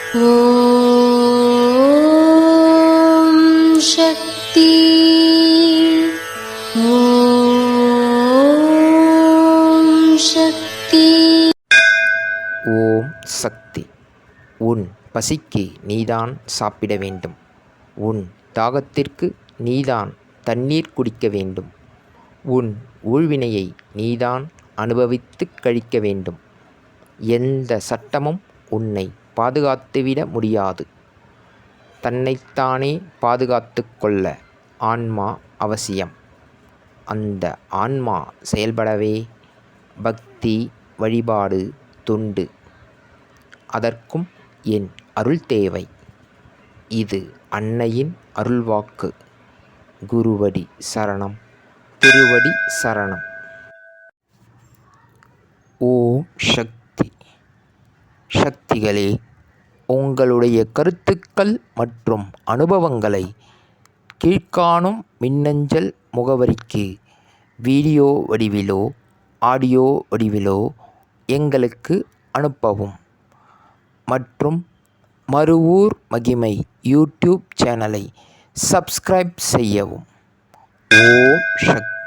ஓம் சக்தி. ஓம் சக்தி. ஓம் சக்தி. உன் பசிக்கு நீதான் சாப்பிட வேண்டும். உன் தாகத்திற்கு நீதான் தண்ணீர் குடிக்க வேண்டும். உன் ஊழ்வினையை நீதான் அனுபவித்துக் கழிக்க வேண்டும். எந்த சட்டமும் உன்னை பாதுகாத்துவிட முடியாது. தன்னைத்தானே பாதுகாத்து கொள்ள ஆன்மா அவசியம். அந்த ஆன்மா செயல்படவே பக்தி, வழிபாடு, தொண்டு. அதற்கும் என் அருள் தேவை. இது அன்னையின் அருள்வாக்கு. குருவடி சரணம், திருவடி சரணம். ஓம் சக்தி. சக்திகளே, உங்களுடைய கருத்துக்கள் மற்றும் அனுபவங்களை கீழ்காணும் மின்னஞ்சல் முகவரிக்கு வீடியோ வடிவிலோ ஆடியோ வடிவிலோ எங்களுக்கு அனுப்பவும். மற்றும் மறுவூர் மகிமை யூடியூப் சேனலை சப்ஸ்கிரைப் செய்யவும். ஓம் சக்தி.